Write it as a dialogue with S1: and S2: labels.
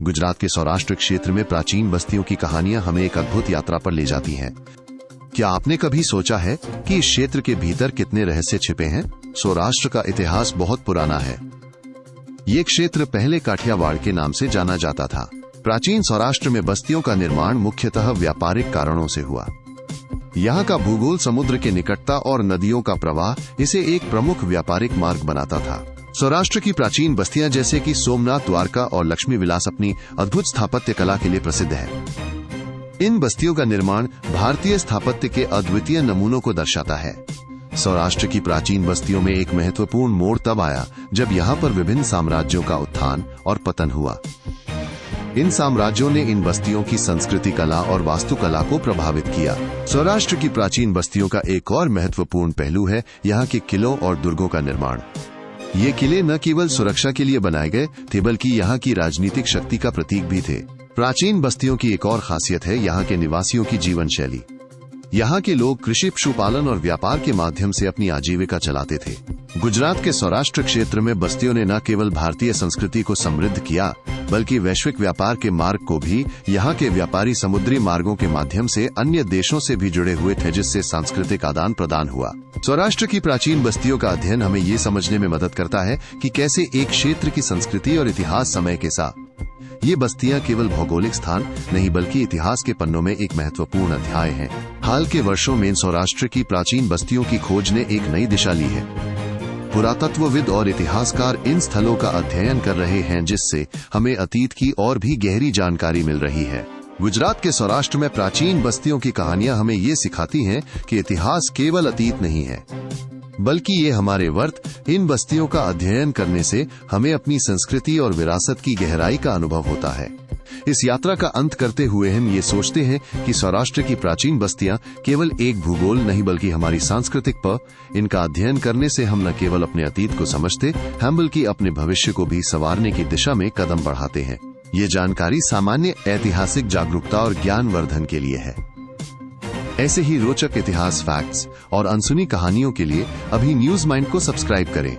S1: गुजरात के सौराष्ट्र क्षेत्र में प्राचीन बस्तियों की कहानियां हमें एक अद्भुत यात्रा पर ले जाती हैं। क्या आपने कभी सोचा है कि इस क्षेत्र के भीतर कितने रहस्य छिपे हैं? सौराष्ट्र का इतिहास बहुत पुराना है। ये क्षेत्र पहले काठियावाड़ के नाम से जाना जाता था। प्राचीन सौराष्ट्र में बस्तियों का निर्माण मुख्यतः व्यापारिक कारणों से हुआ। यहाँ का भूगोल, समुद्र के निकटता और नदियों का प्रवाह इसे एक प्रमुख व्यापारिक मार्ग बनाता था। सौराष्ट्र की प्राचीन बस्तियां जैसे कि सोमनाथ, द्वारका और लक्ष्मी विलास अपनी अद्भुत स्थापत्य कला के लिए प्रसिद्ध है। इन बस्तियों का निर्माण भारतीय स्थापत्य के अद्वितीय नमूनों को दर्शाता है। सौराष्ट्र की प्राचीन बस्तियों में एक महत्वपूर्ण मोड़ तब आया जब यहाँ पर विभिन्न साम्राज्यों का उत्थान और पतन हुआ। इन साम्राज्यों ने इन बस्तियों की संस्कृति, कला और वास्तुकला को प्रभावित किया। सौराष्ट्र की प्राचीन बस्तियों का एक और महत्वपूर्ण पहलू है यहाँ के किलों और दुर्गों का निर्माण। ये किले न केवल सुरक्षा के लिए बनाए गए थे बल्कि यहाँ की राजनीतिक शक्ति का प्रतीक भी थे। प्राचीन बस्तियों की एक और खासियत है यहाँ के निवासियों की जीवन शैली। यहाँ के लोग कृषि, पशुपालन और व्यापार के माध्यम से अपनी आजीविका चलाते थे। गुजरात के सौराष्ट्र क्षेत्र में बस्तियों ने न केवल भारतीय संस्कृति को समृद्ध किया बल्कि वैश्विक व्यापार के मार्ग को भी। यहाँ के व्यापारी समुद्री मार्गों के माध्यम से अन्य देशों से भी जुड़े हुए थे, जिससे सांस्कृतिक आदान प्रदान हुआ। सौराष्ट्र की प्राचीन बस्तियों का अध्ययन हमें ये समझने में मदद करता है कि कैसे एक क्षेत्र की संस्कृति और इतिहास समय के साथ। ये बस्तियां केवल भौगोलिक स्थान नहीं बल्कि इतिहास के पन्नों में एक महत्वपूर्ण अध्याय हैं। हाल के वर्षों में सौराष्ट्र की प्राचीन बस्तियों की खोज ने एक नई दिशा ली है। पुरातत्वविद और इतिहासकार इन स्थलों का अध्ययन कर रहे हैं, जिससे हमें अतीत की और भी गहरी जानकारी मिल रही है। गुजरात के सौराष्ट्र में प्राचीन बस्तियों की कहानियां हमें ये सिखाती हैं कि इतिहास केवल अतीत नहीं है बल्कि ये हमारे वर्त। इन बस्तियों का अध्ययन करने से हमें अपनी संस्कृति और विरासत की गहराई का अनुभव होता है। इस यात्रा का अंत करते हुए हम ये सोचते हैं कि सौराष्ट्र की प्राचीन बस्तियां केवल एक भूगोल नहीं बल्कि हमारी सांस्कृतिक इनका अध्ययन करने से हम न केवल अपने अतीत को समझते हैं बल्कि अपने भविष्य को भी संवारने की दिशा में कदम बढ़ाते हैं। ये जानकारी सामान्य ऐतिहासिक जागरूकता और ज्ञानवर्धन के लिए है। ऐसे ही रोचक इतिहास फैक्ट्स और अनसुनी कहानियों के लिए अभी न्यूज माइंड को सब्सक्राइब करें।